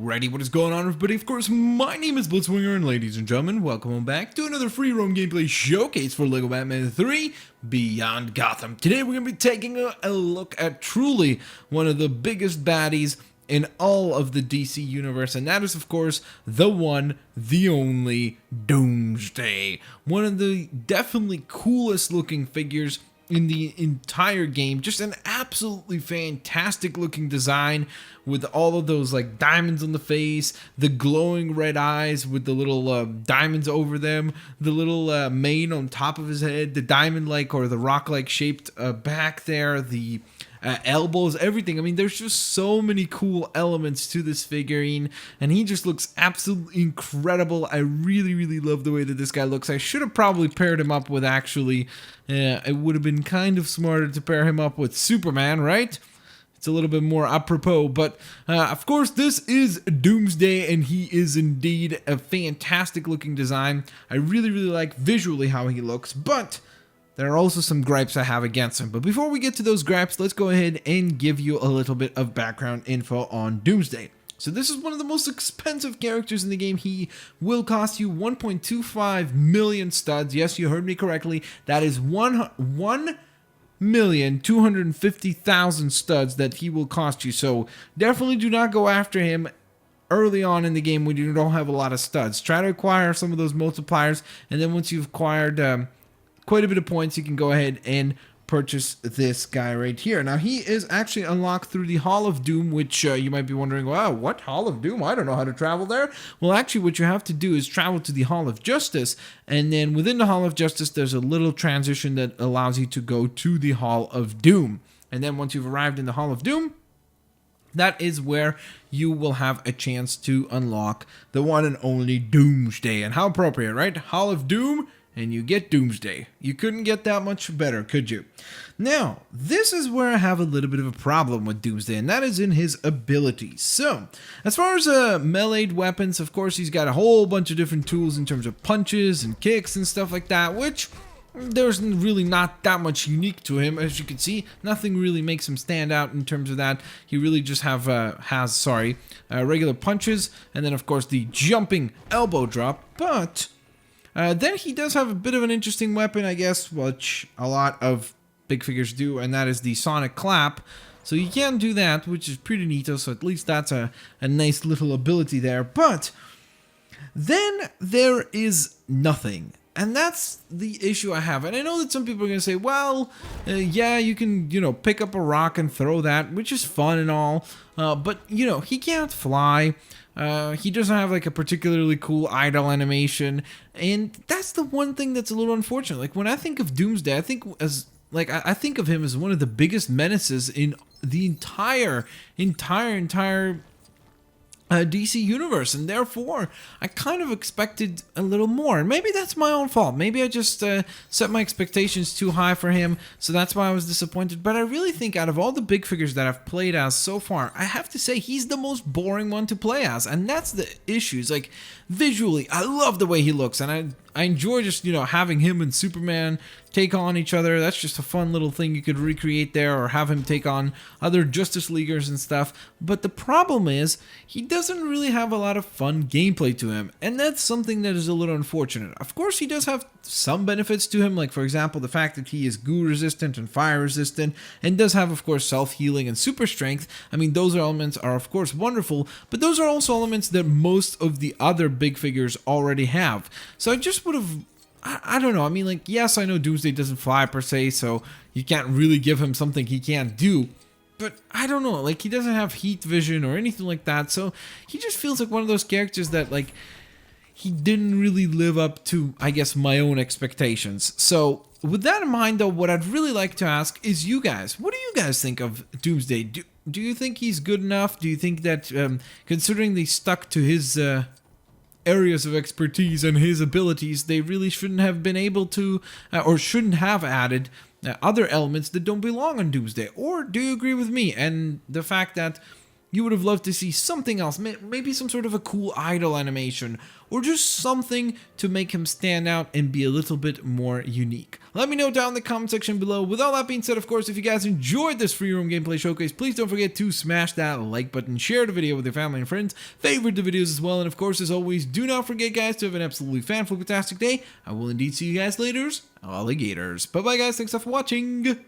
Alrighty, what is going on, everybody? Of course, my name is Blitzwinger, and ladies and gentlemen, welcome back to another free roam gameplay showcase for LEGO Batman 3 Beyond Gotham. Today we're going to be taking a look at truly one of the biggest baddies in all of the DC universe, and that is, of course, the one, the only Doomsday. One of the definitely coolest looking figures in the entire game. Just an absolutely fantastic looking design with all of those like diamonds on the face, the glowing red eyes with the little diamonds over them, the little mane on top of his head, the diamond like or the rock like shaped back there, the elbows, everything. I mean, there's just so many cool elements to this figurine, and he just looks absolutely incredible. I really love the way that this guy looks. I should have probably paired him up with it would have been kind of smarter to pair him up with Superman, right? It's a little bit more apropos, but of course this is Doomsday, and he is indeed a fantastic looking design. I really like visually how he looks, but there are also some gripes I have against him. But before we get to those gripes, let's go ahead and give you a little bit of background info on Doomsday. So this is one of the most expensive characters in the game. He will cost you 1.25 million studs. Yes, you heard me correctly. That is 1,250,000 studs that he will cost you. So definitely do not go after him early on in the game when you don't have a lot of studs. Try to acquire some of those multipliers, and then once you've acquired quite a bit of points, you can go ahead and purchase this guy right here. Now, he is actually unlocked through the Hall of Doom, which you might be wondering, wow, what Hall of Doom? I don't know how to travel there. Well, actually, what you have to do is travel to the Hall of Justice, and then within the Hall of Justice, there's a little transition that allows you to go to the Hall of Doom. And then once you've arrived in the Hall of Doom, that is where you will have a chance to unlock the one and only Doomsday. And how appropriate, right? Hall of Doom, and you get Doomsday. You couldn't get that much better, could you? Now, this is where I have a little bit of a problem with Doomsday, and that is in his abilities. So, as far as meleeed weapons, of course, he's got a whole bunch of different tools in terms of punches and kicks and stuff like that, which there's really not that much unique to him. As you can see, nothing really makes him stand out in terms of that. He really just has regular punches, and then, of course, the jumping elbow drop, but then he does have a bit of an interesting weapon, I guess, which a lot of big figures do, and that is the Sonic Clap. So you can do that, which is pretty neato, so at least that's a nice little ability there. But then there is nothing. And that's the issue I have. And I know that some people are going to say, well, yeah, you can, pick up a rock and throw that, which is fun and all. But, he can't fly. He doesn't have like a particularly cool idle animation, and that's the one thing that's a little unfortunate. Like when I think of Doomsday, I think of him as one of the biggest menaces in the entire DC universe, and therefore I kind of expected a little more. And maybe that's my own fault. Maybe I just set my expectations too high for him, so that's why I was disappointed. But I really think out of all the big figures that I've played as so far, I have to say he's the most boring one to play as, and that's the issue. It's like visually, I love the way he looks, and I enjoy just, having him and Superman take on each other. That's just a fun little thing you could recreate there, or have him take on other Justice Leaguers and stuff. But the problem is, he doesn't really have a lot of fun gameplay to him, and that's something that is a little unfortunate. Of course, he does have some benefits to him, like for example, the fact that he is goo resistant and fire resistant, and does have, of course, self-healing and super strength. I mean, those elements are, of course, wonderful, but those are also elements that most of the other big figures already have. So I just would have, I don't know, I mean, like, yes, I know Doomsday doesn't fly per se, so you can't really give him something he can't do, but I don't know, like, he doesn't have heat vision or anything like that, so he just feels like one of those characters that, like, he didn't really live up to, I guess, my own expectations. So with that in mind, though, what I'd really like to ask is you guys, what do you guys think of Doomsday? Do you think he's good enough? Do you think that, considering they stuck to his areas of expertise and his abilities, they really shouldn't have been able to, or shouldn't have added other elements that don't belong on Doomsday? Or do you agree with me and the fact that you would have loved to see something else, maybe some sort of a cool idle animation, or just something to make him stand out and be a little bit more unique. Let me know down in the comment section below. With all that being said, of course, if you guys enjoyed this free roam gameplay showcase, please don't forget to smash that like button, share the video with your family and friends, favorite the videos as well, and of course, as always, do not forget, guys, to have an absolutely fantastic day. I will indeed see you guys later, alligators. Bye bye, guys. Thanks for watching.